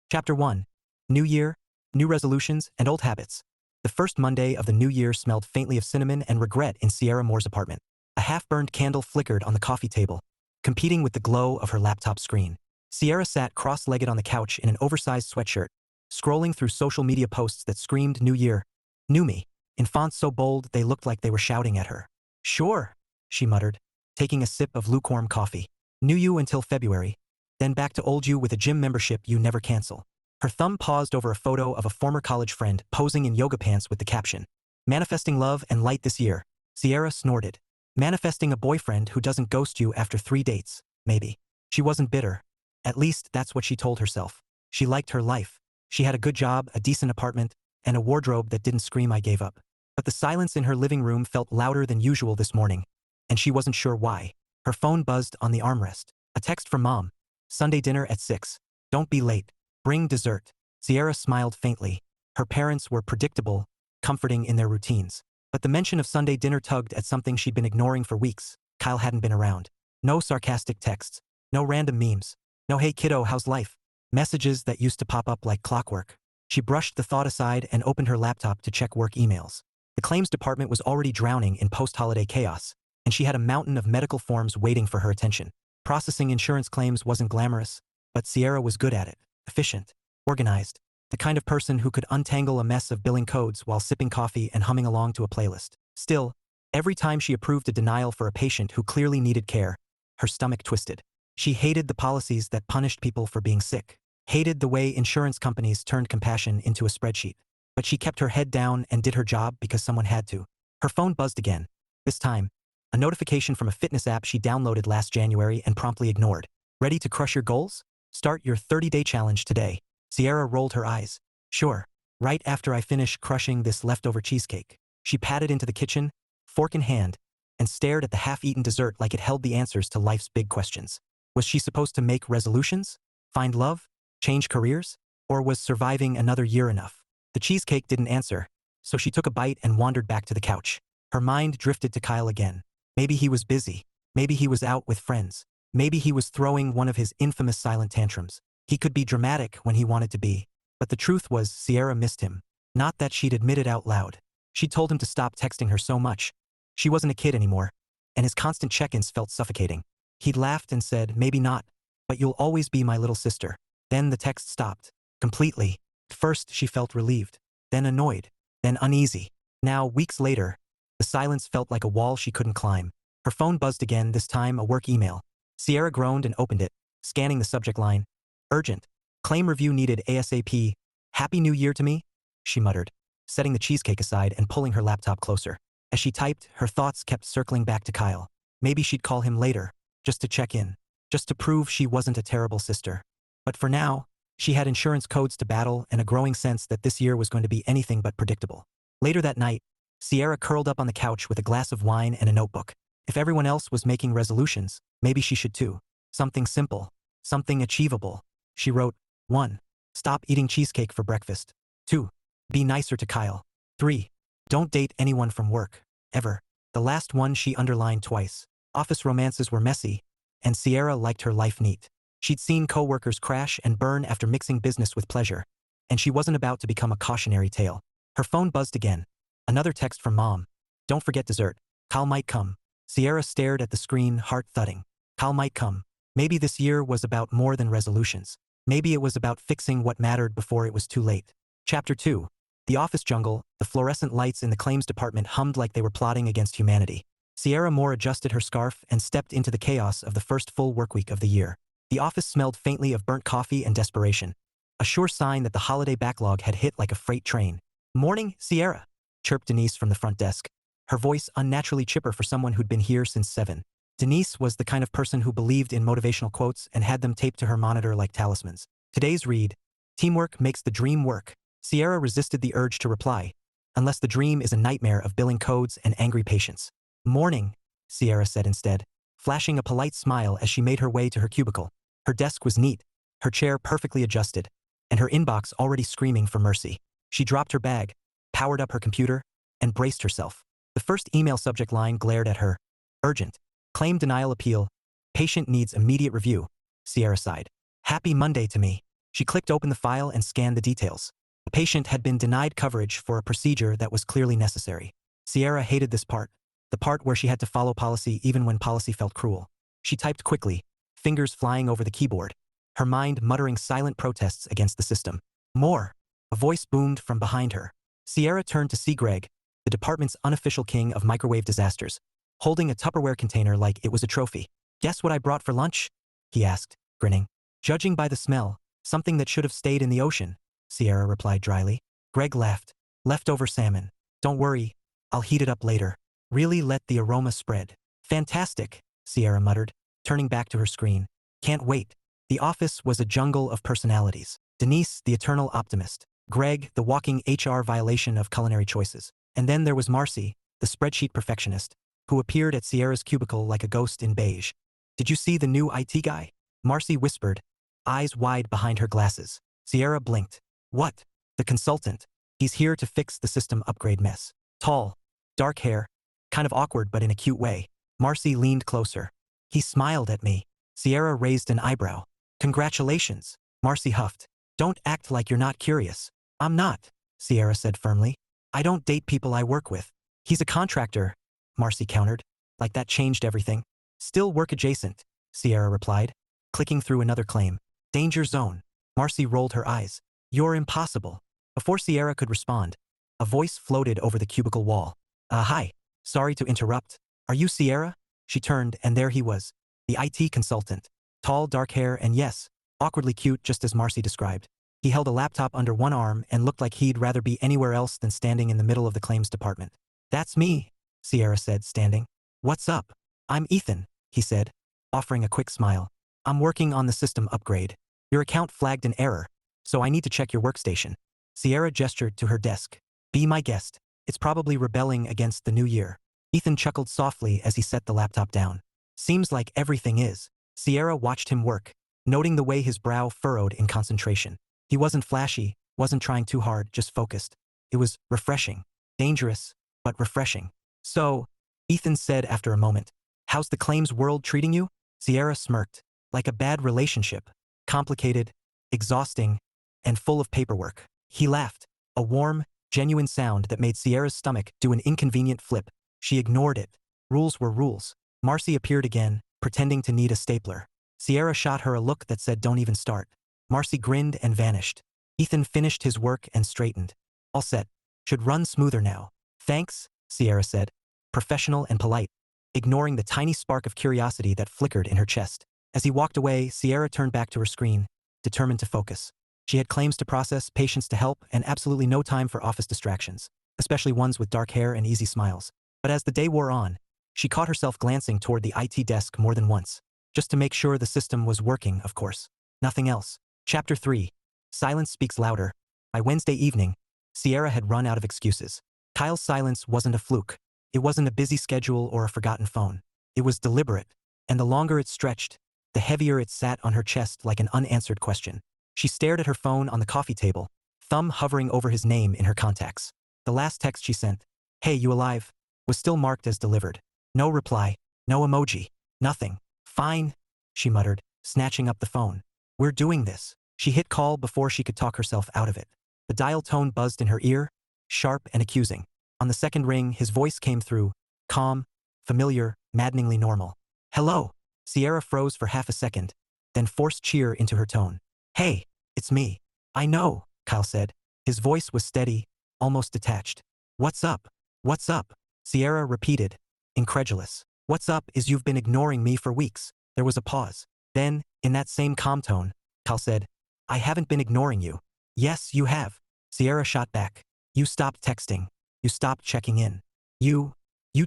Chapter 1. New Year, New Resolutions, and Old Habits. The first Monday of the new year smelled faintly of cinnamon and regret in Sierra Moore's apartment. A half-burned candle flickered on the coffee table, competing with the glow of her laptop screen. Sierra sat cross-legged on the couch in an oversized sweatshirt, scrolling through social media posts that screamed New Year, New Me, in fonts so bold they looked like they were shouting at her. Sure, she muttered, taking a sip of lukewarm coffee. New you until February, then back to old you with a gym membership you never cancel. Her thumb paused over a photo of a former college friend posing in yoga pants with the caption, "Manifesting love and light this year." Sierra snorted. Manifesting a boyfriend who doesn't ghost you after 3 dates, maybe. She wasn't bitter. At least that's what she told herself. She liked her life. She had a good job, a decent apartment, and a wardrobe that didn't scream I gave up. But the silence in her living room felt louder than usual this morning, and she wasn't sure why. Her phone buzzed on the armrest. A text from Mom. Sunday dinner at 6. Don't be late. Bring dessert. Sierra smiled faintly. Her parents were predictable, comforting in their routines. But the mention of Sunday dinner tugged at something she'd been ignoring for weeks. Kyle hadn't been around. No sarcastic texts. No random memes. No "Hey kiddo, how's life?" Messages that used to pop up like clockwork. She brushed the thought aside and opened her laptop to check work emails. The claims department was already drowning in post-holiday chaos, and she had a mountain of medical forms waiting for her attention. Processing insurance claims wasn't glamorous, but Sierra was good at it. Efficient, organized, the kind of person who could untangle a mess of billing codes while sipping coffee and humming along to a playlist. Still, every time she approved a denial for a patient who clearly needed care, her stomach twisted. She hated the policies that punished people for being sick, hated the way insurance companies turned compassion into a spreadsheet. But she kept her head down and did her job because someone had to. Her phone buzzed again. This time, a notification from a fitness app she downloaded last January and promptly ignored. Ready to crush your goals? Start your 30-day challenge today. Sierra rolled her eyes. Sure. Right after I finish crushing this leftover cheesecake. She padded into the kitchen, fork in hand, and stared at the half-eaten dessert like it held the answers to life's big questions. Was she supposed to make resolutions? Find love? Change careers? Or was surviving another year enough? The cheesecake didn't answer, so she took a bite and wandered back to the couch. Her mind drifted to Kyle again. Maybe he was busy. Maybe he was out with friends. Maybe he was throwing one of his infamous silent tantrums. He could be dramatic when he wanted to be. But the truth was Sierra missed him. Not that she'd admit it out loud. She'd told him to stop texting her so much. She wasn't a kid anymore, and his constant check-ins felt suffocating. He'd laughed and said, "Maybe not, but you'll always be my little sister." Then the text stopped. Completely. First she felt relieved, then annoyed, then uneasy. Now, weeks later, the silence felt like a wall she couldn't climb. Her phone buzzed again, this time a work email. Sierra groaned and opened it, scanning the subject line. Urgent. Claim review needed ASAP. Happy New Year to me? She muttered, setting the cheesecake aside and pulling her laptop closer. As she typed, her thoughts kept circling back to Kyle. Maybe she'd call him later, just to check in, just to prove she wasn't a terrible sister. But for now, she had insurance codes to battle and a growing sense that this year was going to be anything but predictable. Later that night, Sierra curled up on the couch with a glass of wine and a notebook. If everyone else was making resolutions, maybe she should too. Something simple. Something achievable. She wrote, 1. Stop eating cheesecake for breakfast. 2. Be nicer to Kyle. 3. Don't date anyone from work. Ever. The last one she underlined twice. Office romances were messy, and Sierra liked her life neat. She'd seen coworkers crash and burn after mixing business with pleasure, and she wasn't about to become a cautionary tale. Her phone buzzed again. Another text from Mom. Don't forget dessert. Kyle might come. Sierra stared at the screen, heart thudding. Kyle might come. Maybe this year was about more than resolutions. Maybe it was about fixing what mattered before it was too late. Chapter 2. The office jungle, the fluorescent lights in the claims department hummed like they were plotting against humanity. Sierra Moore adjusted her scarf and stepped into the chaos of the first full workweek of the year. The office smelled faintly of burnt coffee and desperation, a sure sign that the holiday backlog had hit like a freight train. "Morning, Sierra," chirped Denise from the front desk, her voice unnaturally chipper for someone who'd been here since 7. Denise was the kind of person who believed in motivational quotes and had them taped to her monitor like talismans. Today's read, "Teamwork makes the dream work." Sierra resisted the urge to reply, unless the dream is a nightmare of billing codes and angry patients. "Morning," Sierra said instead, flashing a polite smile as she made her way to her cubicle. Her desk was neat, her chair perfectly adjusted, and her inbox already screaming for mercy. She dropped her bag, powered up her computer, and braced herself. The first email subject line glared at her. Urgent. Claim denial appeal. Patient needs immediate review. Sierra sighed. Happy Monday to me. She clicked open the file and scanned the details. A patient had been denied coverage for a procedure that was clearly necessary. Sierra hated this part, the part where she had to follow policy even when policy felt cruel. She typed quickly, fingers flying over the keyboard, her mind muttering silent protests against the system. More. A voice boomed from behind her. Sierra turned to see Greg, the department's unofficial king of microwave disasters, holding a Tupperware container like it was a trophy. "Guess what I brought for lunch?" he asked, grinning. "Judging by the smell, something that should have stayed in the ocean," Sierra replied dryly. Greg laughed. "Leftover salmon. Don't worry, I'll heat it up later." Really let the aroma spread. "Fantastic," Sierra muttered, turning back to her screen. "Can't wait." The office was a jungle of personalities. Denise, the eternal optimist. Greg, the walking HR violation of culinary choices. And then there was Marcy, the spreadsheet perfectionist, who appeared at Sierra's cubicle like a ghost in beige. "Did you see the new IT guy?" Marcy whispered, eyes wide behind her glasses. Sierra blinked. "What?" "The consultant. He's here to fix the system upgrade mess. Tall, dark hair, kind of awkward but in a cute way." Marcy leaned closer. "He smiled at me." Sierra raised an eyebrow. "Congratulations," Marcy huffed. "Don't act like you're not curious." "I'm not," Sierra said firmly. "I don't date people I work with." "He's a contractor," Marcy countered. Like that changed everything. "Still work adjacent," Sierra replied, clicking through another claim. "Danger zone." Marcy rolled her eyes. "You're impossible." Before Sierra could respond, a voice floated over the cubicle wall. Hi. Sorry to interrupt. Are you Sierra?" She turned, and there he was, the IT consultant. Tall, dark hair, and yes, awkwardly cute just as Marcy described. He held a laptop under one arm and looked like he'd rather be anywhere else than standing in the middle of the claims department. "That's me," Sierra said, standing. "What's up?" "I'm Ethan," he said, offering a quick smile. "I'm working on the system upgrade. Your account flagged an error, so I need to check your workstation." Sierra gestured to her desk. "Be my guest. It's probably rebelling against the new year." Ethan chuckled softly as he set the laptop down. "Seems like everything is." Sierra watched him work, noting the way his brow furrowed in concentration. He wasn't flashy, wasn't trying too hard, just focused. It was refreshing. Dangerous, but refreshing. "So," Ethan said after a moment, "how's the claims world treating you?" Sierra smirked. "Like a bad relationship. Complicated, exhausting, and full of paperwork." He laughed, a warm, genuine sound that made Sierra's stomach do an inconvenient flip. She ignored it. Rules were rules. Marcy appeared again, pretending to need a stapler. Sierra shot her a look that said, "Don't even start." Marcy grinned and vanished. Ethan finished his work and straightened. "All set. Should run smoother now." "Thanks," Sierra said, professional and polite, ignoring the tiny spark of curiosity that flickered in her chest. As he walked away, Sierra turned back to her screen, determined to focus. She had claims to process, patients to help, and absolutely no time for office distractions, especially ones with dark hair and easy smiles. But as the day wore on, she caught herself glancing toward the IT desk more than once, just to make sure the system was working, of course. Nothing else. Chapter 3. Silence speaks louder. By Wednesday evening, Sierra had run out of excuses. Kyle's silence wasn't a fluke. It wasn't a busy schedule or a forgotten phone. It was deliberate, and the longer it stretched, the heavier it sat on her chest like an unanswered question. She stared at her phone on the coffee table, thumb hovering over his name in her contacts. The last text she sent, "Hey, you alive?" was still marked as delivered. No reply, no emoji, nothing. "Fine," she muttered, snatching up the phone. "We're doing this." She hit call before she could talk herself out of it. The dial tone buzzed in her ear, sharp and accusing. On the second ring, his voice came through, calm, familiar, maddeningly normal. "Hello." Sierra froze for half a second, then forced cheer into her tone. "Hey, it's me." "I know," Kyle said. His voice was steady, almost detached. "What's up? What's up?" Sierra repeated, incredulous. "What's up is you've been ignoring me for weeks." There was a pause. Then, in that same calm tone, Kyle said, "I haven't been ignoring you." "Yes, you have." Sierra shot back. "You stopped texting. You stopped checking in. You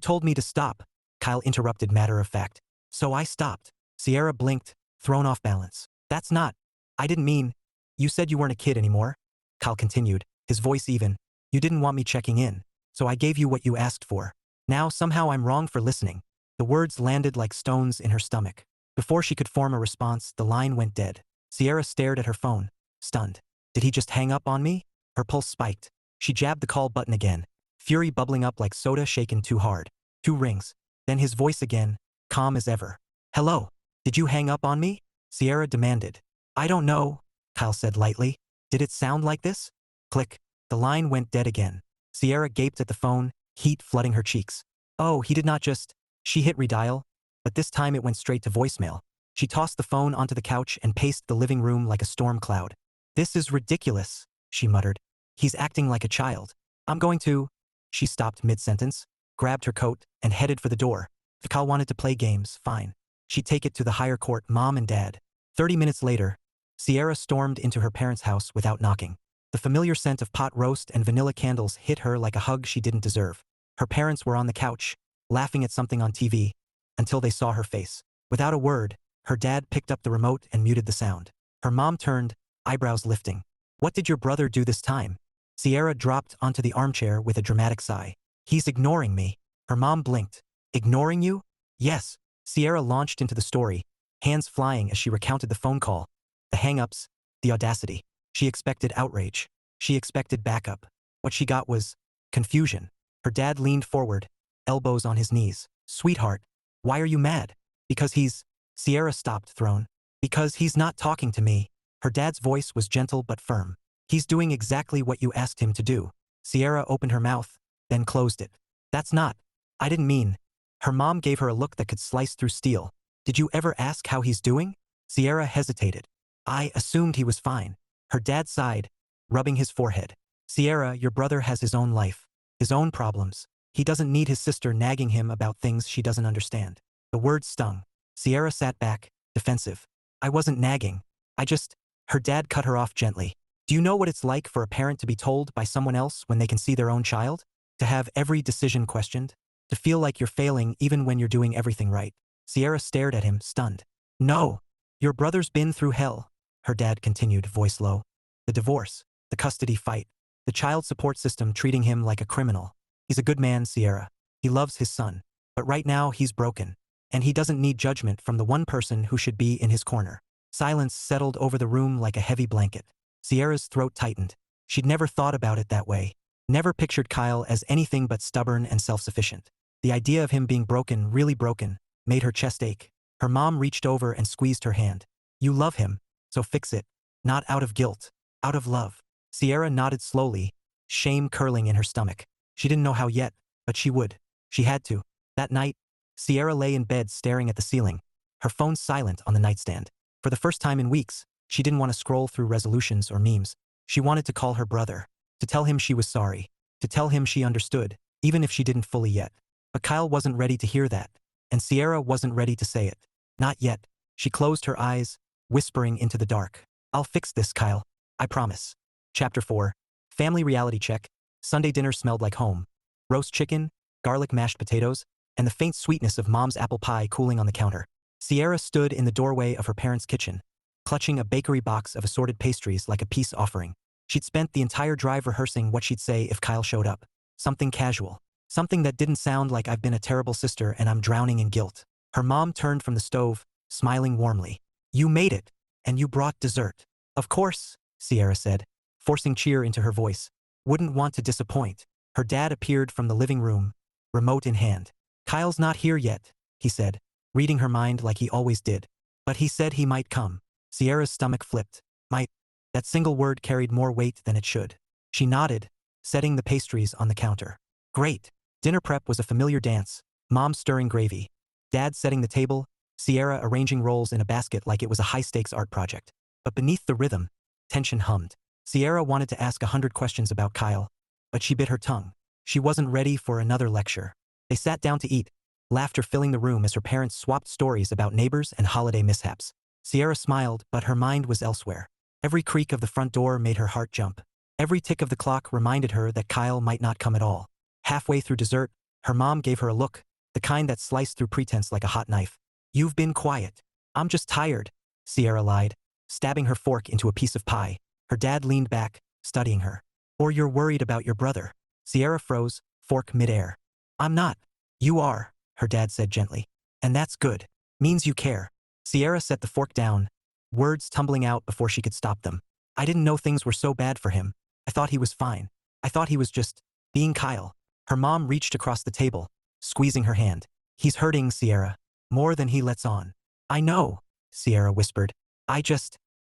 told me to stop," Kyle interrupted matter of fact. "So I stopped." Sierra blinked, thrown off balance. "That's not. I didn't mean. You said you weren't a kid anymore," Kyle continued, his voice even. "You didn't want me checking in, so I gave you what you asked for. Now somehow I'm wrong for listening." The words landed like stones in her stomach. Before she could form a response, the line went dead. Sierra stared at her phone, stunned. Did he just hang up on me? Her pulse spiked. She jabbed the call button again, fury bubbling up like soda shaken too hard. 2 rings. Then his voice again, calm as ever. "Hello. Did you hang up on me?" Sierra demanded. "I don't know," Kyle said lightly. Did it sound like this? Click. The line went dead again. Sierra gaped at the phone, heat flooding her cheeks. Oh, he did not just... She hit redial, but this time it went straight to voicemail. She tossed the phone onto the couch and paced the living room like a storm cloud. This is ridiculous, she muttered. He's acting like a child. I'm going to... She stopped mid-sentence, grabbed her coat, and headed for the door. If Kyle wanted to play games, fine. She'd take it to the higher court, mom and dad. 30 minutes later, Sierra stormed into her parents' house without knocking. The familiar scent of pot roast and vanilla candles hit her like a hug she didn't deserve. Her parents were on the couch, laughing at something on TV, until they saw her face. Without a word, her dad picked up the remote and muted the sound. Her mom turned, eyebrows lifting. What did your brother do this time? Sierra dropped onto the armchair with a dramatic sigh. He's ignoring me. Her mom blinked. Ignoring you? Yes. Sierra launched into the story, hands flying as she recounted the phone call, the hang-ups, the audacity. She expected outrage. She expected backup. What she got was confusion. Her dad leaned forward, elbows on his knees. Sweetheart, why are you mad? Because he's... Sierra stopped, thrown. Because he's not talking to me. Her dad's voice was gentle but firm. He's doing exactly what you asked him to do. Sierra opened her mouth, then closed it. That's not... I didn't mean... Her mom gave her a look that could slice through steel. Did you ever ask how he's doing? Sierra hesitated. I assumed he was fine. Her dad sighed, rubbing his forehead. Sierra, your brother has his own life, his own problems. He doesn't need his sister nagging him about things she doesn't understand. The words stung. Sierra sat back, defensive. I wasn't nagging. I just... Her dad cut her off gently. Do you know what it's like for a parent to be told by someone else when they can see their own child? To have every decision questioned? To feel like you're failing even when you're doing everything right? Sierra stared at him, stunned. No. Your brother's been through hell, her dad continued, voice low. The divorce, the custody fight, the child support system treating him like a criminal. He's a good man, Sierra. He loves his son. But right now he's broken. And he doesn't need judgment from the one person who should be in his corner. Silence settled over the room like a heavy blanket. Sierra's throat tightened. She'd never thought about it that way. Never pictured Kyle as anything but stubborn and self-sufficient. The idea of him being broken, really broken, made her chest ache. Her mom reached over and squeezed her hand. You love him, so fix it. Not out of guilt, out of love. Sierra nodded slowly, shame curling in her stomach. She didn't know how yet, but she would. She had to. That night, Sierra lay in bed staring at the ceiling, her phone silent on the nightstand. For the first time in weeks, she didn't want to scroll through resolutions or memes. She wanted to call her brother, to tell him she was sorry, to tell him she understood, even if she didn't fully yet. But Kyle wasn't ready to hear that, and Sierra wasn't ready to say it. Not yet. She closed her eyes, whispering into the dark. I'll fix this, Kyle. I promise. Chapter 4. Family reality check. Sunday dinner smelled like home. Roast chicken, garlic mashed potatoes, and the faint sweetness of mom's apple pie cooling on the counter. Sierra stood in the doorway of her parents' kitchen, clutching a bakery box of assorted pastries like a peace offering. She'd spent the entire drive rehearsing what she'd say if Kyle showed up. Something casual. Something that didn't sound like I've been a terrible sister and I'm drowning in guilt. Her mom turned from the stove, smiling warmly. You made it, and you brought dessert. Of course, Sierra said, forcing cheer into her voice. Wouldn't want to disappoint. Her dad appeared from the living room, remote in hand. Kyle's not here yet, he said, reading her mind like he always did. But he said he might come. Sierra's stomach flipped. Might. That single word carried more weight than it should. She nodded, setting the pastries on the counter. Great. Dinner prep was a familiar dance, mom stirring gravy, dad setting the table, Sierra arranging rolls in a basket like it was a high-stakes art project. But beneath the rhythm, tension hummed. Sierra wanted to ask 100 questions about Kyle, but she bit her tongue. She wasn't ready for another lecture. They sat down to eat, laughter filling the room as her parents swapped stories about neighbors and holiday mishaps. Sierra smiled, but her mind was elsewhere. Every creak of the front door made her heart jump. Every tick of the clock reminded her that Kyle might not come at all. Halfway through dessert, her mom gave her a look, the kind that sliced through pretense like a hot knife. You've been quiet. I'm just tired, Sierra lied, stabbing her fork into a piece of pie. Her dad leaned back, studying her. Or you're worried about your brother. Sierra froze, fork midair. I'm not. You are, her dad said gently. And that's good. Means you care. Sierra set the fork down, words tumbling out before she could stop them. I didn't know things were so bad for him. I thought he was fine. I thought he was just being Kyle. Her mom reached across the table, squeezing her hand. He's hurting, Sierra. More than he lets on. I know, Sierra whispered. I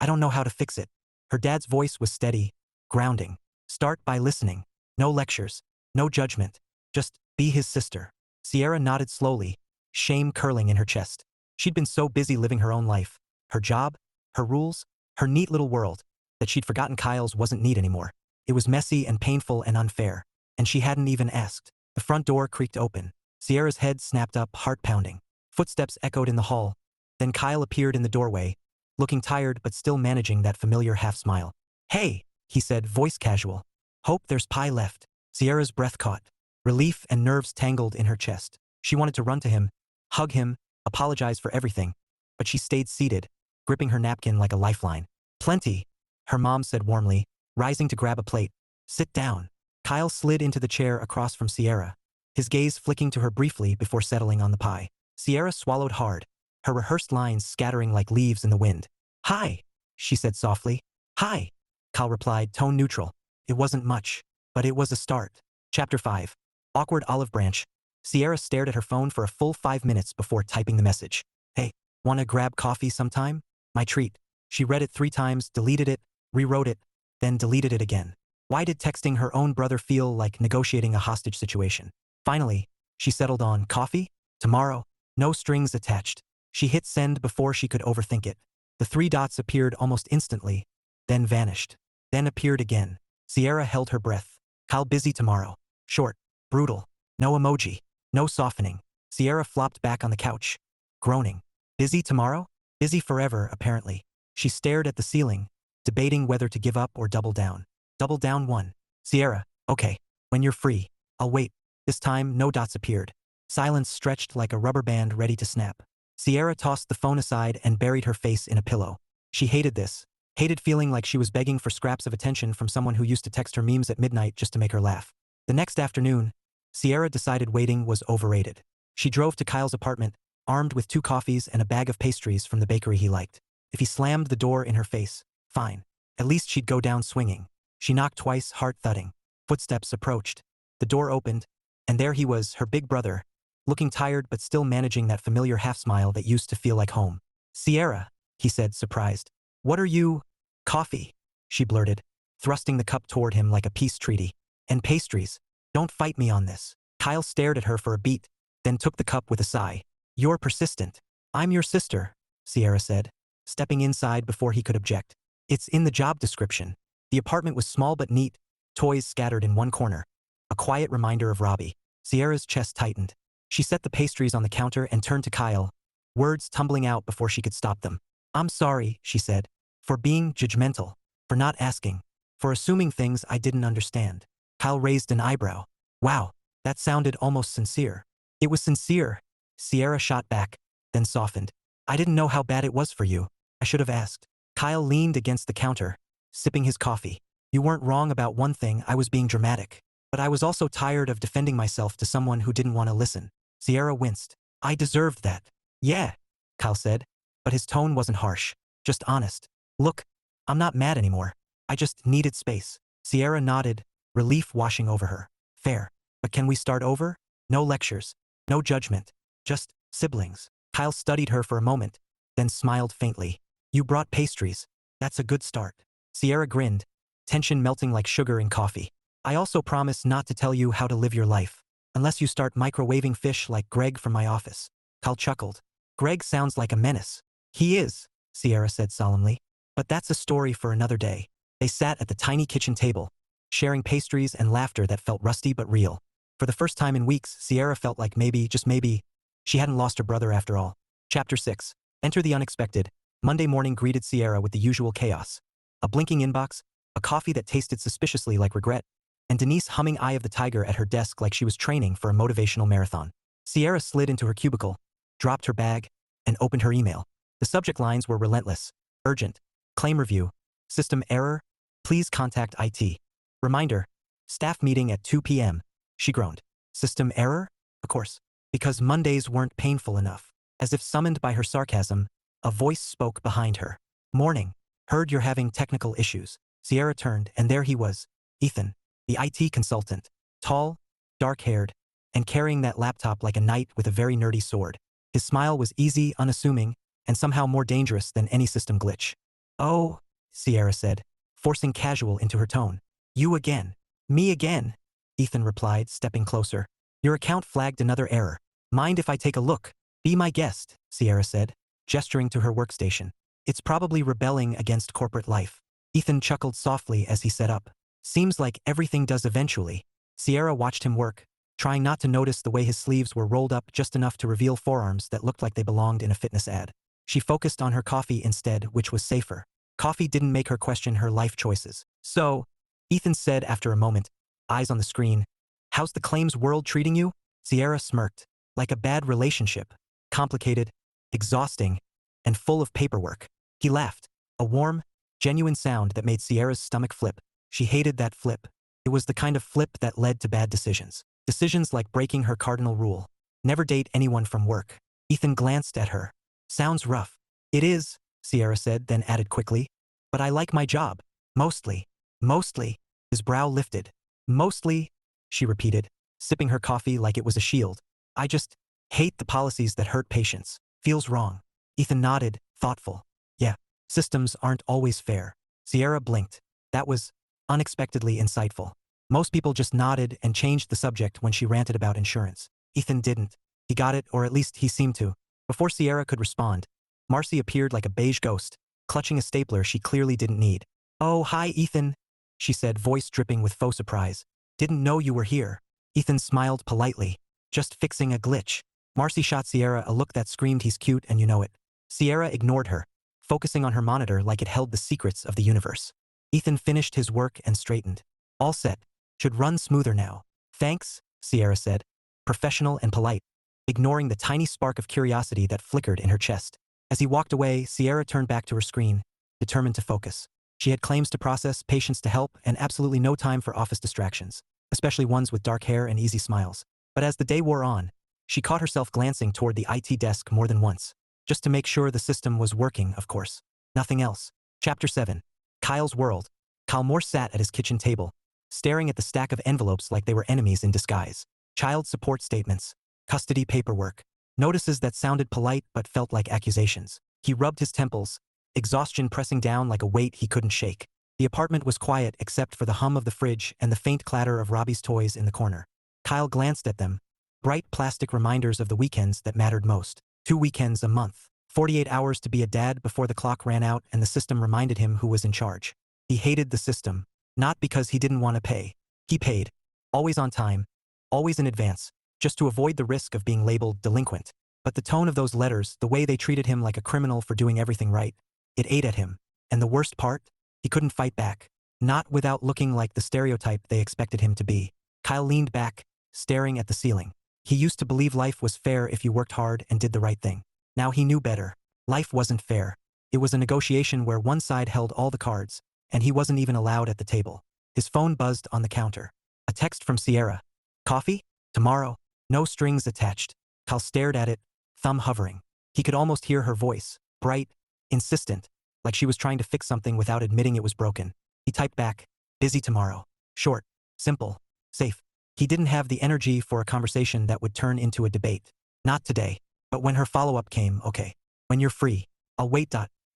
don't know how to fix it. Her dad's voice was steady, grounding. Start by listening. No lectures. No judgment. Just be his sister. Sierra nodded slowly, shame curling in her chest. She'd been so busy living her own life, her job, her rules, her neat little world, that she'd forgotten Kyle's wasn't neat anymore. It was messy and painful and unfair, and she hadn't even asked. The front door creaked open. Sierra's head snapped up, heart pounding. Footsteps echoed in the hall. Then Kyle appeared in the doorway, looking tired but still managing that familiar half-smile. "Hey," he said, voice casual. "Hope there's pie left." Sierra's breath caught. Relief and nerves tangled in her chest. She wanted to run to him, hug him, apologize for everything, but she stayed seated, gripping her napkin like a lifeline. "Plenty," her mom said warmly, rising to grab a plate. "Sit down." Kyle slid into the chair across from Sierra, his gaze flicking to her briefly before settling on the pie. Sierra swallowed hard, her rehearsed lines scattering like leaves in the wind. "Hi," she said softly. "Hi," Kyle replied, tone neutral. It wasn't much, but it was a start. Chapter 5. Awkward olive branch. Sierra stared at her phone for a full 5 minutes before typing the message. "Hey, wanna grab coffee sometime? My treat." She read it 3 times, deleted it, rewrote it, then deleted it again. Why did texting her own brother feel like negotiating a hostage situation? Finally, she settled on coffee? Tomorrow. No strings attached. She hit send before she could overthink it. The 3 dots appeared almost instantly, then vanished, then appeared again. Sierra held her breath. Kyle busy tomorrow. Short. Brutal. No emoji. No softening. Sierra flopped back on the couch, groaning. Busy tomorrow? Busy forever, apparently. She stared at the ceiling, debating whether to give up or double down. Double down 1. "Sierra, okay. When you're free. I'll wait." This time, no dots appeared. Silence stretched like a rubber band ready to snap. Sierra tossed the phone aside and buried her face in a pillow. She hated this. Hated feeling like she was begging for scraps of attention from someone who used to text her memes at midnight just to make her laugh. The next afternoon, Sierra decided waiting was overrated. She drove to Kyle's apartment, armed with 2 coffees and a bag of pastries from the bakery he liked. If he slammed the door in her face, fine. At least she'd go down swinging. She knocked twice, heart thudding. Footsteps approached. The door opened, and there he was, her big brother, looking tired but still managing that familiar half-smile that used to feel like home. "Sierra," he said, surprised. "What are you—" "Coffee," she blurted, thrusting the cup toward him like a peace treaty. "And pastries. Don't fight me on this." Kyle stared at her for a beat, then took the cup with a sigh. "You're persistent." "I'm your sister," Sierra said, stepping inside before he could object. "It's in the job description." The apartment was small but neat, toys scattered in one corner. A quiet reminder of Robbie. Sierra's chest tightened. She set the pastries on the counter and turned to Kyle, words tumbling out before she could stop them. "I'm sorry," she said, "for being judgmental, for not asking, for assuming things I didn't understand." Kyle raised an eyebrow. "Wow, that sounded almost sincere." "It was sincere," Sierra shot back, then softened. "I didn't know how bad it was for you. I should have asked." Kyle leaned against the counter, sipping his coffee. "You weren't wrong about one thing, I was being dramatic. But I was also tired of defending myself to someone who didn't want to listen." Sierra winced. "I deserved that." "Yeah," Kyle said, but his tone wasn't harsh, just honest. "Look, I'm not mad anymore. I just needed space." Sierra nodded, relief washing over her. "Fair. But can we start over? No lectures. No judgment. Just siblings." Kyle studied her for a moment, then smiled faintly. "You brought pastries. That's a good start." Sierra grinned, tension melting like sugar in coffee. "I also promise not to tell you how to live your life, unless you start microwaving fish like Greg from my office." Kyle chuckled. "Greg sounds like a menace." "He is," Sierra said solemnly. "But that's a story for another day." They sat at the tiny kitchen table, sharing pastries and laughter that felt rusty but real. For the first time in weeks, Sierra felt like maybe, just maybe, she hadn't lost her brother after all. Chapter 6. Enter the unexpected. Monday morning greeted Sierra with the usual chaos. A blinking inbox, a coffee that tasted suspiciously like regret, and Denise humming Eye of the Tiger at her desk like she was training for a motivational marathon. Sierra slid into her cubicle, dropped her bag, and opened her email. The subject lines were relentless. Urgent. Claim review. System error. Please contact IT. Reminder. Staff meeting at 2 p.m. She groaned. System error? Of course. Because Mondays weren't painful enough. As if summoned by her sarcasm, a voice spoke behind her. "Morning. Heard you're having technical issues." Sierra turned, and there he was, Ethan, the IT consultant, tall, dark-haired, and carrying that laptop like a knight with a very nerdy sword. His smile was easy, unassuming, and somehow more dangerous than any system glitch. "Oh," Sierra said, forcing casual into her tone. You again. Me again, Ethan replied, stepping closer. Your account flagged another error. Mind if I take a look? Be my guest, Sierra said, gesturing to her workstation. It's probably rebelling against corporate life. Ethan chuckled softly as he set up. Seems like everything does eventually. Sierra watched him work, trying not to notice the way his sleeves were rolled up just enough to reveal forearms that looked like they belonged in a fitness ad. She focused on her coffee instead, which was safer. Coffee didn't make her question her life choices. So, Ethan said after a moment, eyes on the screen, how's the claims world treating you? Sierra smirked. Like a bad relationship. Complicated, exhausting, and full of paperwork. He laughed. A warm, genuine sound that made Sierra's stomach flip. She hated that flip. It was the kind of flip that led to bad decisions. Decisions like breaking her cardinal rule. Never date anyone from work. Ethan glanced at her. Sounds rough. It is, Sierra said, then added quickly. But I like my job. Mostly. Mostly. His brow lifted. Mostly, she repeated, sipping her coffee like it was a shield. I just hate the policies that hurt patients. Feels wrong. Ethan nodded, thoughtful. Yeah, systems aren't always fair. Sierra blinked. That was unexpectedly insightful. Most people just nodded and changed the subject when she ranted about insurance. Ethan didn't. He got it, or at least he seemed to. Before Sierra could respond, Marcy appeared like a beige ghost, clutching a stapler she clearly didn't need. Oh, hi, Ethan, she said, voice dripping with faux surprise. Didn't know you were here. Ethan smiled politely. Just fixing a glitch. Marcy shot Sierra a look that screamed he's cute and you know it. Sierra ignored her, focusing on her monitor like it held the secrets of the universe. Ethan finished his work and straightened. All set. Should run smoother now. Thanks, Sierra said, professional and polite, ignoring the tiny spark of curiosity that flickered in her chest. As he walked away, Sierra turned back to her screen, determined to focus. She had claims to process, patients to help, and absolutely no time for office distractions, especially ones with dark hair and easy smiles. But as the day wore on, she caught herself glancing toward the IT desk more than once, just to make sure the system was working, of course. Nothing else. Chapter 7. Kyle's World. Kyle Moore sat at his kitchen table, staring at the stack of envelopes like they were enemies in disguise. Child support statements, custody paperwork, notices that sounded polite but felt like accusations. He rubbed his temples, exhaustion pressing down like a weight he couldn't shake. The apartment was quiet except for the hum of the fridge and the faint clatter of Robbie's toys in the corner. Kyle glanced at them, bright plastic reminders of the weekends that mattered most. 2 weekends a month, 48 hours to be a dad before the clock ran out and the system reminded him who was in charge. He hated the system, not because he didn't want to pay. He paid, always on time, always in advance, just to avoid the risk of being labeled delinquent. But the tone of those letters, the way they treated him like a criminal for doing everything right, it ate at him. And the worst part? He couldn't fight back. Not without looking like the stereotype they expected him to be. Kyle leaned back, staring at the ceiling. He used to believe life was fair if you worked hard and did the right thing. Now he knew better. Life wasn't fair. It was a negotiation where one side held all the cards, and he wasn't even allowed at the table. His phone buzzed on the counter. A text from Sierra. Coffee? Tomorrow. No strings attached. Kyle stared at it, thumb hovering. He could almost hear her voice, bright, insistent, like she was trying to fix something without admitting it was broken. He typed back, busy tomorrow. Short, simple, safe. He didn't have the energy for a conversation that would turn into a debate. Not today. But when her follow-up came, okay. When you're free. I'll wait.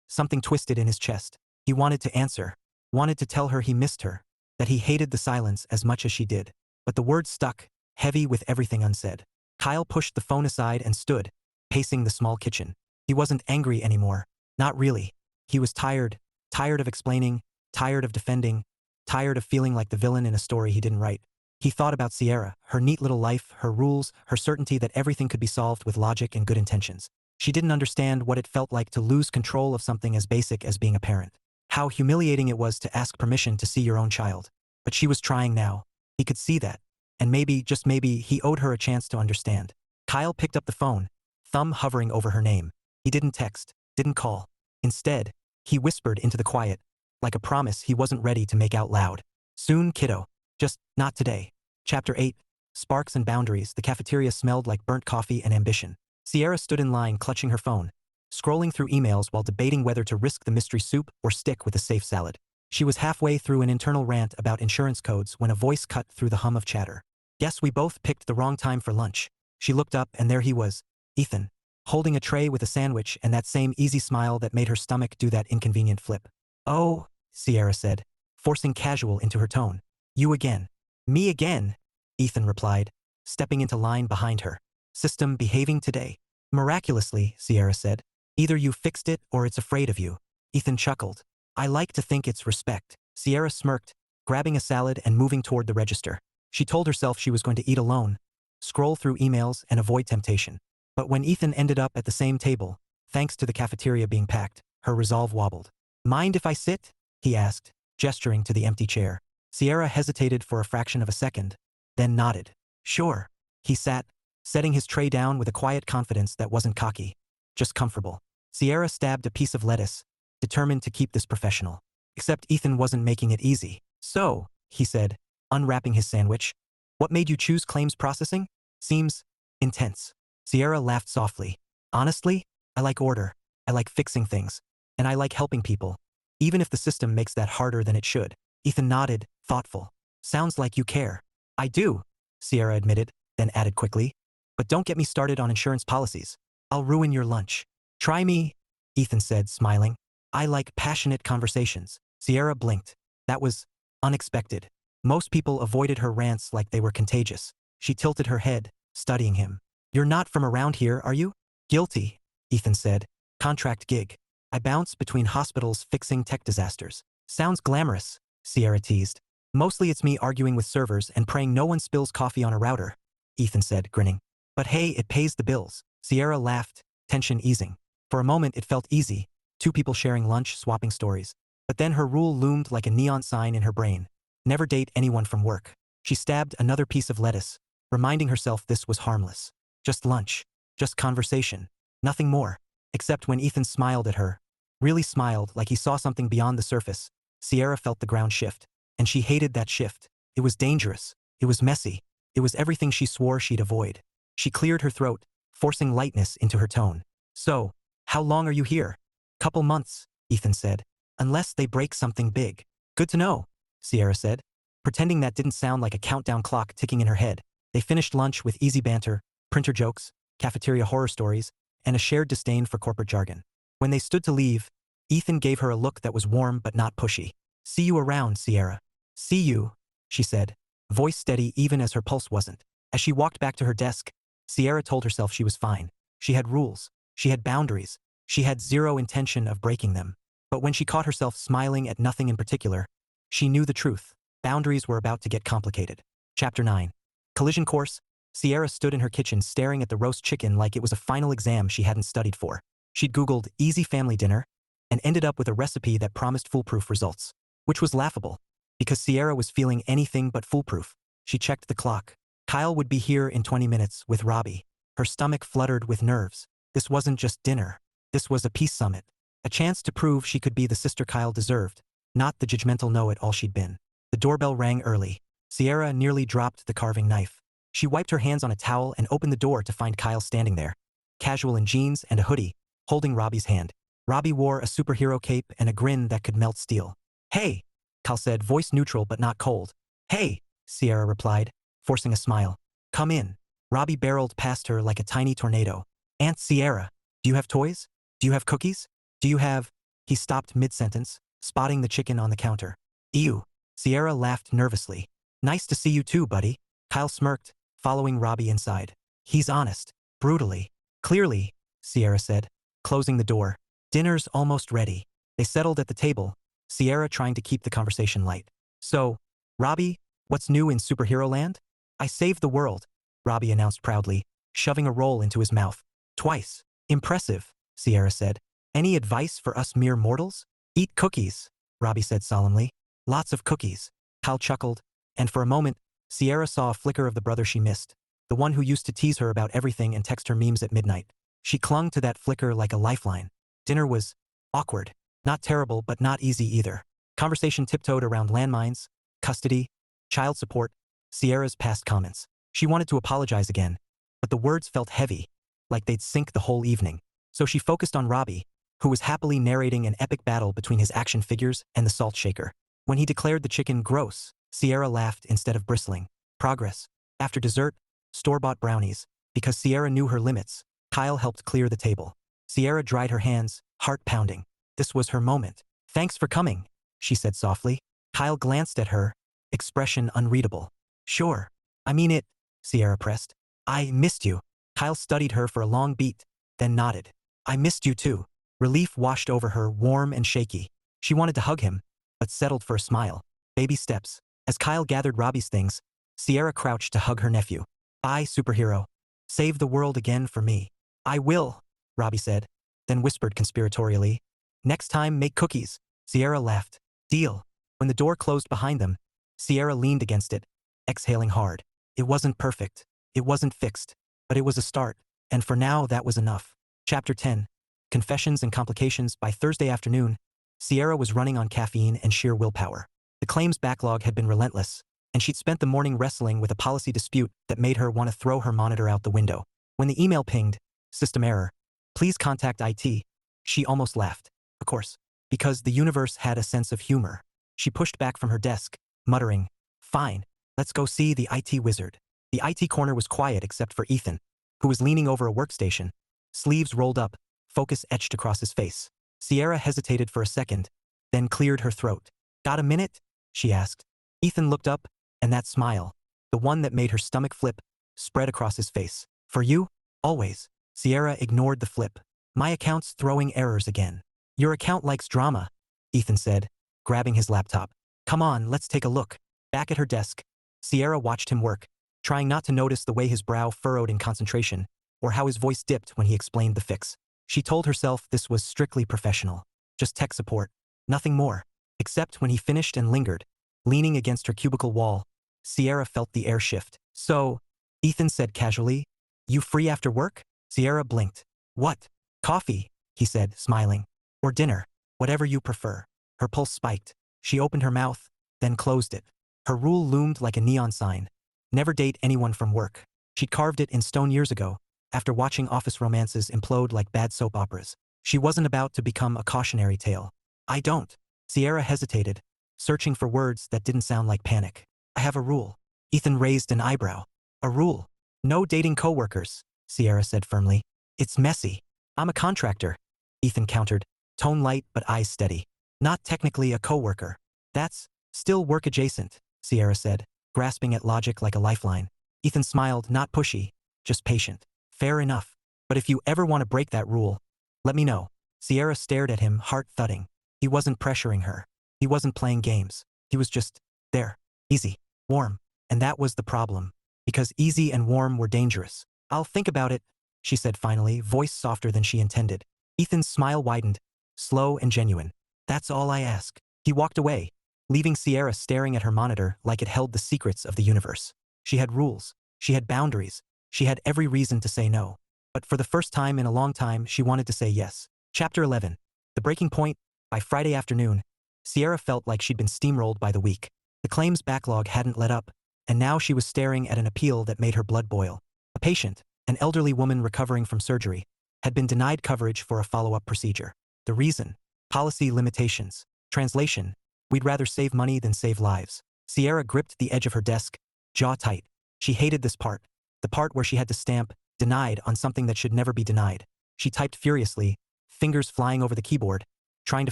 Something twisted in his chest. He wanted to answer. Wanted to tell her he missed her. That he hated the silence as much as she did. But the words stuck, heavy with everything unsaid. Kyle pushed the phone aside and stood, pacing the small kitchen. He wasn't angry anymore. Not really. He was tired. Tired of explaining. Tired of defending. Tired of feeling like the villain in a story he didn't write. He thought about Sierra, her neat little life, her rules, her certainty that everything could be solved with logic and good intentions. She didn't understand what it felt like to lose control of something as basic as being a parent. How humiliating it was to ask permission to see your own child. But she was trying now. He could see that. And maybe, just maybe, he owed her a chance to understand. Kyle picked up the phone, thumb hovering over her name. He didn't text, didn't call. Instead, he whispered into the quiet, like a promise he wasn't ready to make out loud. Soon, kiddo. Just not today. Chapter 8. Sparks and Boundaries. The cafeteria smelled like burnt coffee and ambition. Sierra stood in line clutching her phone, scrolling through emails while debating whether to risk the mystery soup or stick with a safe salad. She was halfway through an internal rant about insurance codes when a voice cut through the hum of chatter. Guess we both picked the wrong time for lunch. She looked up and there he was, Ethan, holding a tray with a sandwich and that same easy smile that made her stomach do that inconvenient flip. Oh, Sierra said, forcing casual into her tone. You again. Me again, Ethan replied, stepping into line behind her. System behaving today. Miraculously, Sierra said. Either you fixed it or it's afraid of you. Ethan chuckled. I like to think it's respect. Sierra smirked, grabbing a salad and moving toward the register. She told herself she was going to eat alone, scroll through emails and avoid temptation. But when Ethan ended up at the same table, thanks to the cafeteria being packed, her resolve wobbled. Mind if I sit? He asked, gesturing to the empty chair. Sierra hesitated for a fraction of a second, then nodded. Sure. He sat, setting his tray down with a quiet confidence that wasn't cocky, just comfortable. Sierra stabbed a piece of lettuce, determined to keep this professional. Except Ethan wasn't making it easy. So, he said, unwrapping his sandwich, what made you choose claims processing? Seems intense. Sierra laughed softly. Honestly, I like order. I like fixing things. And I like helping people, even if the system makes that harder than it should. Ethan nodded, thoughtful. Sounds like you care. I do, Sierra admitted, then added quickly. But don't get me started on insurance policies. I'll ruin your lunch. Try me, Ethan said, smiling. I like passionate conversations. Sierra blinked. That was unexpected. Most people avoided her rants like they were contagious. She tilted her head, studying him. You're not from around here, are you? Guilty, Ethan said. Contract gig. I bounce between hospitals fixing tech disasters. Sounds glamorous, Sierra teased. Mostly it's me arguing with servers and praying no one spills coffee on a router, Ethan said, grinning. But hey, it pays the bills. Sierra laughed, tension easing. For a moment it felt easy, two people sharing lunch, swapping stories. But then her rule loomed like a neon sign in her brain. Never date anyone from work. She stabbed another piece of lettuce, reminding herself this was harmless. Just lunch. Just conversation. Nothing more. Except when Ethan smiled at her. Really smiled like he saw something beyond the surface. Sierra felt the ground shift. And she hated that shift. It was dangerous. It was messy. It was everything she swore she'd avoid. She cleared her throat, forcing lightness into her tone. So, how long are you here? Couple months, Ethan said. Unless they break something big. Good to know, Sierra said, pretending that didn't sound like a countdown clock ticking in her head. They finished lunch with easy banter, printer jokes, cafeteria horror stories, and a shared disdain for corporate jargon. When they stood to leave, Ethan gave her a look that was warm but not pushy. See you around, Sierra. See you, she said, voice steady even as her pulse wasn't. As she walked back to her desk, Sierra told herself she was fine. She had rules. She had boundaries. She had zero intention of breaking them. But when she caught herself smiling at nothing in particular, she knew the truth. Boundaries were about to get complicated. Chapter 9. Collision course. Sierra stood in her kitchen staring at the roast chicken like it was a final exam she hadn't studied for. She'd Googled easy family dinner and ended up with a recipe that promised foolproof results, which was laughable, because Sierra was feeling anything but foolproof. She checked the clock. Kyle would be here in 20 minutes with Robbie. Her stomach fluttered with nerves. This wasn't just dinner. This was a peace summit. A chance to prove she could be the sister Kyle deserved, not the judgmental know-it-all she'd been. The doorbell rang early. Sierra nearly dropped the carving knife. She wiped her hands on a towel and opened the door to find Kyle standing there, casual in jeans and a hoodie, holding Robbie's hand. Robbie wore a superhero cape and a grin that could melt steel. Hey, Kyle said, voice neutral but not cold. Hey, Sierra replied, forcing a smile. Come in. Robbie barreled past her like a tiny tornado. Aunt Sierra, do you have toys? Do you have cookies? Do you have... He stopped mid-sentence, spotting the chicken on the counter. Ew. Sierra laughed nervously. Nice to see you too, buddy. Kyle smirked, following Robbie inside. He's honest. Brutally. Clearly, Sierra said, closing the door. Dinner's almost ready. They settled at the table, Sierra trying to keep the conversation light. So, Robbie, what's new in superhero land? I saved the world, Robbie announced proudly, shoving a roll into his mouth. Twice. Impressive, Sierra said. Any advice for us mere mortals? Eat cookies, Robbie said solemnly. Lots of cookies. Kyle chuckled, and for a moment, Sierra saw a flicker of the brother she missed, the one who used to tease her about everything and text her memes at midnight. She clung to that flicker like a lifeline. Dinner was awkward. Not terrible, but not easy either. Conversation tiptoed around landmines, custody, child support, Sierra's past comments. She wanted to apologize again, but the words felt heavy, like they'd sink the whole evening. So she focused on Robbie, who was happily narrating an epic battle between his action figures and the salt shaker. When he declared the chicken gross, Sierra laughed instead of bristling. Progress. After dessert, store-bought brownies. Because Sierra knew her limits, Kyle helped clear the table. Sierra dried her hands, heart pounding. This was her moment. Thanks for coming, she said softly. Kyle glanced at her, expression unreadable. Sure. I mean it, Sierra pressed. I missed you. Kyle studied her for a long beat, then nodded. I missed you too. Relief washed over her, warm and shaky. She wanted to hug him, but settled for a smile. Baby steps. As Kyle gathered Robbie's things, Sierra crouched to hug her nephew. Bye, superhero. Save the world again for me. I will, Robbie said, then whispered conspiratorially. Next time, make cookies. Sierra laughed. Deal. When the door closed behind them, Sierra leaned against it, exhaling hard. It wasn't perfect. It wasn't fixed. But it was a start, and for now that was enough. Chapter 10. Confessions and Complications. By Thursday afternoon, Sierra was running on caffeine and sheer willpower. The claims backlog had been relentless, and she'd spent the morning wrestling with a policy dispute that made her want to throw her monitor out the window. When the email pinged, system error, please contact IT, she almost laughed. Of course, because the universe had a sense of humor. She pushed back from her desk, muttering, fine, let's go see the IT wizard. The IT corner was quiet except for Ethan, who was leaning over a workstation, sleeves rolled up, focus etched across his face. Sierra hesitated for a second, then cleared her throat. Got a minute? She asked. Ethan looked up, and that smile, the one that made her stomach flip, spread across his face. For you? Always. Sierra ignored the flip. My account's throwing errors again. Your account likes drama, Ethan said, grabbing his laptop. Come on, let's take a look. Back at her desk, Sierra watched him work, trying not to notice the way his brow furrowed in concentration, or how his voice dipped when he explained the fix. She told herself this was strictly professional, just tech support, nothing more. Except when he finished and lingered, leaning against her cubicle wall, Sierra felt the air shift. So, Ethan said casually, you free after work? Sierra blinked. What? Coffee, he said, smiling. Or dinner, whatever you prefer. Her pulse spiked. She opened her mouth, then closed it. Her rule loomed like a neon sign. Never date anyone from work. She'd carved it in stone years ago, after watching office romances implode like bad soap operas. She wasn't about to become a cautionary tale. I don't. Sierra hesitated, searching for words that didn't sound like panic. I have a rule. Ethan raised an eyebrow. A rule. No dating coworkers, Sierra said firmly. It's messy. I'm a contractor, Ethan countered, tone light but eyes steady. Not technically a coworker. That's still work adjacent, Sierra said, grasping at logic like a lifeline. Ethan smiled, not pushy, just patient. Fair enough. But if you ever want to break that rule, let me know. Sierra stared at him, heart thudding. He wasn't pressuring her. He wasn't playing games. He was just there. Easy. Warm. And that was the problem. Because easy and warm were dangerous. I'll think about it, she said finally, voice softer than she intended. Ethan's smile widened, slow and genuine. That's all I ask. He walked away, leaving Sierra staring at her monitor like it held the secrets of the universe. She had rules. She had boundaries. She had every reason to say no. But for the first time in a long time, she wanted to say yes. Chapter 11. The breaking point. By Friday afternoon, Sierra felt like she'd been steamrolled by the week. The claims backlog hadn't let up, and now she was staring at an appeal that made her blood boil. A patient, an elderly woman recovering from surgery, had been denied coverage for a follow-up procedure. The reason? Policy limitations. Translation: we'd rather save money than save lives. Sierra gripped the edge of her desk, jaw tight. She hated this part, the part where she had to stamp denied on something that should never be denied. She typed furiously, fingers flying over the keyboard, trying to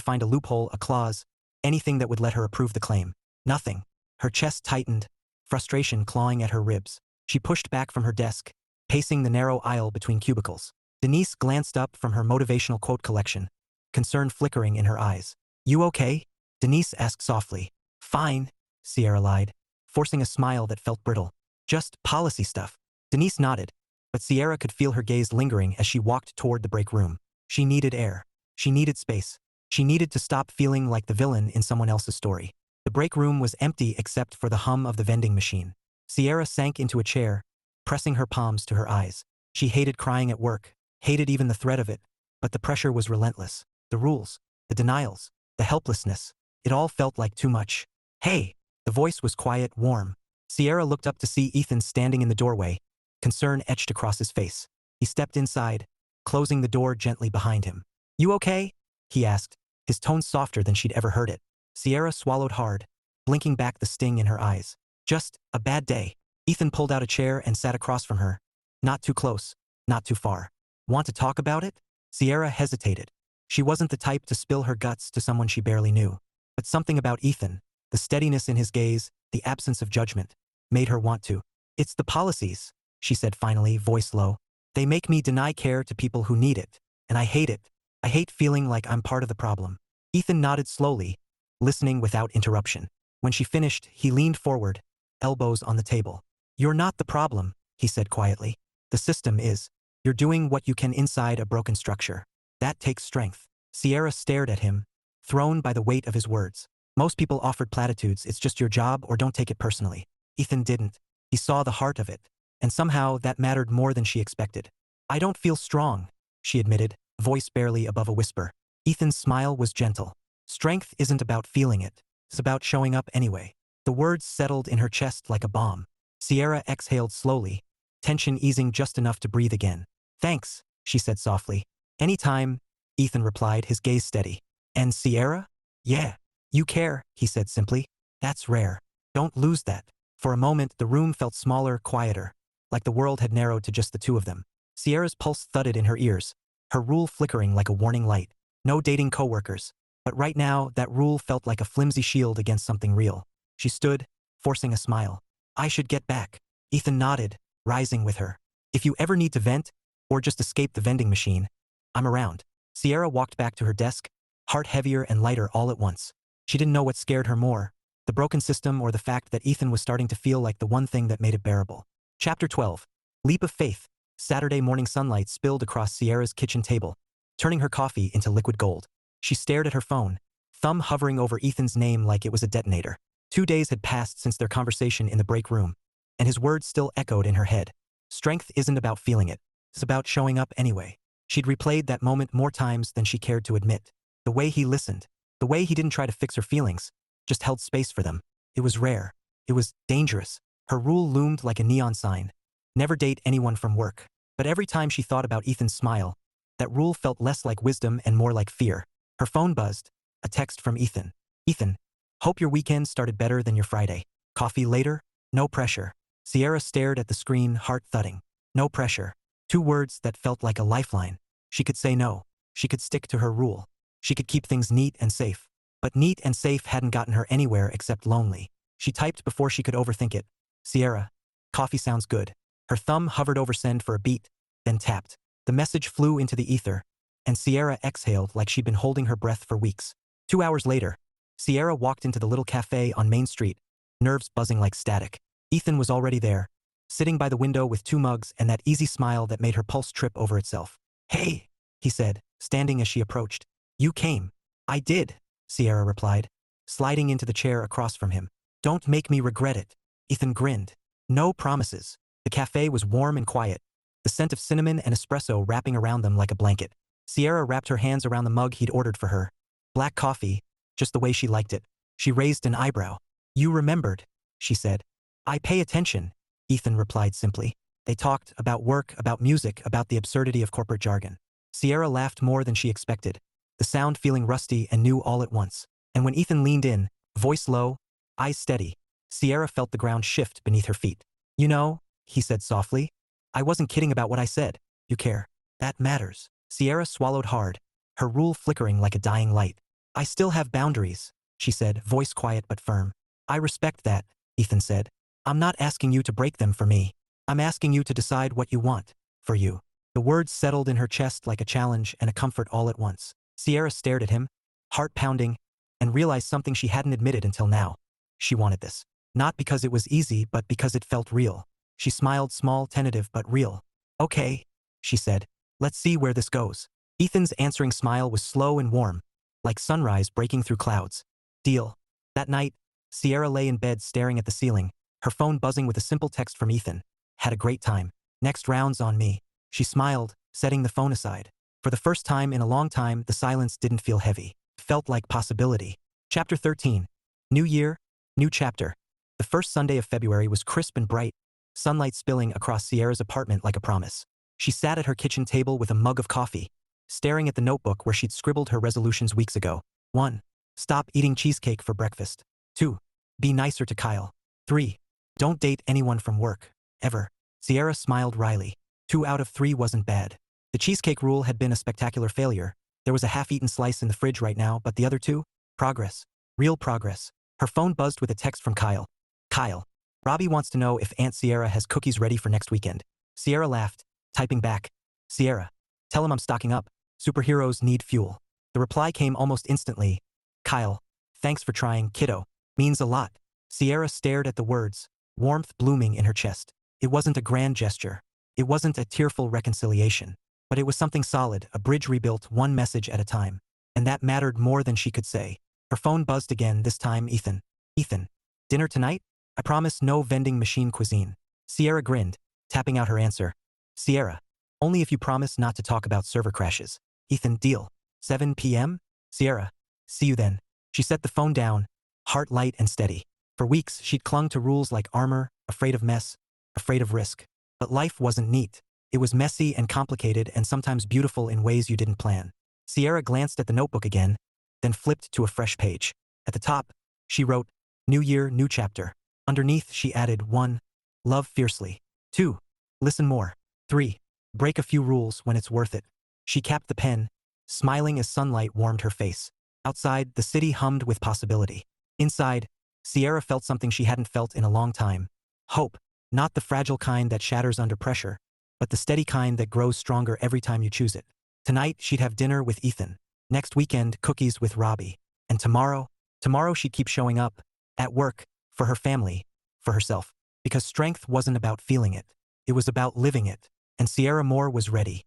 find a loophole, a clause, anything that would let her approve the claim. Nothing. Her chest tightened, frustration clawing at her ribs. She pushed back from her desk, pacing the narrow aisle between cubicles. Denise glanced up from her motivational quote collection, concern flickering in her eyes. You okay? Denise asked softly. Fine, Sierra lied, forcing a smile that felt brittle. Just policy stuff. Denise nodded, but Sierra could feel her gaze lingering as she walked toward the break room. She needed air. She needed space. She needed to stop feeling like the villain in someone else's story. The break room was empty except for the hum of the vending machine. Sierra sank into a chair, pressing her palms to her eyes. She hated crying at work, hated even the threat of it, but the pressure was relentless. The rules, the denials, the helplessness, it all felt like too much. Hey! The voice was quiet, warm. Sierra looked up to see Ethan standing in the doorway, concern etched across his face. He stepped inside, closing the door gently behind him. You okay? He asked, his tone softer than she'd ever heard it. Sierra swallowed hard, blinking back the sting in her eyes. Just a bad day. Ethan pulled out a chair and sat across from her. Not too close, not too far. Want to talk about it? Sierra hesitated. She wasn't the type to spill her guts to someone she barely knew. But something about Ethan, The steadiness in his gaze, the absence of judgment, made her want to. "It's the policies," she said finally, voice low. "They make me deny care to people who need it, and I hate it. I hate feeling like I'm part of the problem." Ethan nodded slowly, listening without interruption. When she finished, he leaned forward, elbows on the table. "You're not the problem," he said quietly. "The system is. You're doing what you can inside a broken structure. That takes strength." Sierra stared at him, thrown by the weight of his words. Most people offered platitudes, "It's just your job," or "Don't take it personally." Ethan didn't. He saw the heart of it, and somehow that mattered more than she expected. "I don't feel strong," she admitted, voice barely above a whisper. Ethan's smile was gentle. "Strength isn't about feeling it. It's about showing up anyway." The words settled in her chest like a bomb. Sierra exhaled slowly, tension easing just enough to breathe again. "Thanks," she said softly. "Anytime," Ethan replied, his gaze steady. "And Sierra?" "Yeah. You care," he said simply. "That's rare. Don't lose that." For a moment, the room felt smaller, quieter, like the world had narrowed to just the two of them. Sierra's pulse thudded in her ears, her rule flickering like a warning light. No dating coworkers. But right now, that rule felt like a flimsy shield against something real. She stood, forcing a smile. "I should get back." Ethan nodded, rising with her. "If you ever need to vent, or just escape the vending machine, I'm around." Sierra walked back to her desk, heart heavier and lighter all at once. She didn't know what scared her more, the broken system or the fact that Ethan was starting to feel like the one thing that made it bearable. Chapter 12. Leap of Faith. Saturday morning sunlight spilled across Sierra's kitchen table, turning her coffee into liquid gold. She stared at her phone, thumb hovering over Ethan's name like it was a detonator. 2 days had passed since their conversation in the break room, and his words still echoed in her head. Strength isn't about feeling it. It's about showing up anyway. She'd replayed that moment more times than she cared to admit. The way he listened, the way he didn't try to fix her feelings, just held space for them. It was rare. It was dangerous. Her rule loomed like a neon sign. Never date anyone from work. But every time she thought about Ethan's smile, that rule felt less like wisdom and more like fear. Her phone buzzed. A text from Ethan. "Ethan, hope your weekend started better than your Friday. Coffee later? No pressure." Sierra stared at the screen, heart thudding. No pressure. 2 words that felt like a lifeline. She could say no. She could stick to her rule. She could keep things neat and safe. But neat and safe hadn't gotten her anywhere except lonely. She typed before she could overthink it. "Sierra, coffee sounds good." Her thumb hovered over send for a beat, then tapped. The message flew into the ether, and Sierra exhaled like she'd been holding her breath for weeks. 2 hours later, Sierra walked into the little cafe on Main Street, nerves buzzing like static. Ethan was already there, sitting by the window with 2 mugs and that easy smile that made her pulse trip over itself. "Hey," he said, standing as she approached. "You came." "I did," Sierra replied, sliding into the chair across from him. "Don't make me regret it." Ethan grinned. "No promises." The cafe was warm and quiet, the scent of cinnamon and espresso wrapping around them like a blanket. Sierra wrapped her hands around the mug he'd ordered for her. Black coffee, just the way she liked it. She raised an eyebrow. "You remembered," she said. "I pay attention," Ethan replied simply. They talked about work, about music, about the absurdity of corporate jargon. Sierra laughed more than she expected, the sound feeling rusty and new all at once. And when Ethan leaned in, voice low, eyes steady, Sierra felt the ground shift beneath her feet. "You know," he said softly, "I wasn't kidding about what I said. You care. That matters." Sierra swallowed hard, her rule flickering like a dying light. "I still have boundaries," she said, voice quiet but firm. "I respect that," Ethan said. "I'm not asking you to break them for me. I'm asking you to decide what you want, for you." The words settled in her chest like a challenge and a comfort all at once. Sierra stared at him, heart pounding, and realized something she hadn't admitted until now. She wanted this. Not because it was easy, but because it felt real. She smiled, small, tentative, but real. "Okay," she said. "Let's see where this goes." Ethan's answering smile was slow and warm, like sunrise breaking through clouds. "Deal." That night, Sierra lay in bed staring at the ceiling, her phone buzzing with a simple text from Ethan. "Had a great time. Next round's on me." She smiled, setting the phone aside. For the first time in a long time, the silence didn't feel heavy. It felt like possibility. Chapter 13. New year, new chapter. The first Sunday of February was crisp and bright, sunlight spilling across Sierra's apartment like a promise. She sat at her kitchen table with a mug of coffee, staring at the notebook where she'd scribbled her resolutions weeks ago. 1. Stop eating cheesecake for breakfast. 2. Be nicer to Kyle. 3. Don't date anyone from work. Ever. Sierra smiled wryly. 2 out of 3 wasn't bad. The cheesecake rule had been a spectacular failure. There was a half-eaten slice in the fridge right now, but the other 2? Progress. Real progress. Her phone buzzed with a text from Kyle. Kyle. Robbie wants to know if Aunt Sierra has cookies ready for next weekend. Sierra laughed, typing back. Sierra. Tell him I'm stocking up. Superheroes need fuel. The reply came almost instantly. Kyle. Thanks for trying, kiddo. Means a lot. Sierra stared at the words, warmth blooming in her chest. It wasn't a grand gesture. It wasn't a tearful reconciliation. But it was something solid, a bridge rebuilt one message at a time. And that mattered more than she could say. Her phone buzzed again, this time Ethan. Ethan. Dinner tonight? I promise no vending machine cuisine. Sierra grinned, tapping out her answer. Sierra. Only if you promise not to talk about server crashes. Ethan, deal. 7 p.m.? Sierra. See you then. She set the phone down, heart light and steady. For weeks, she'd clung to rules like armor, afraid of mess, afraid of risk. But life wasn't neat. It was messy and complicated and sometimes beautiful in ways you didn't plan. Sierra glanced at the notebook again, then flipped to a fresh page. At the top, she wrote, New year, new chapter. Underneath, she added 1. Love fiercely. 2. Listen more. 3. Break a few rules when it's worth it. She capped the pen, smiling as sunlight warmed her face. Outside, the city hummed with possibility. Inside, Sierra felt something she hadn't felt in a long time. Hope, not the fragile kind that shatters under pressure, but the steady kind that grows stronger every time you choose it. Tonight, she'd have dinner with Ethan. Next weekend, cookies with Robbie. And tomorrow she'd keep showing up, at work, for her family, for herself. Because strength wasn't about feeling it. It was about living it. And Sierra Moore was ready.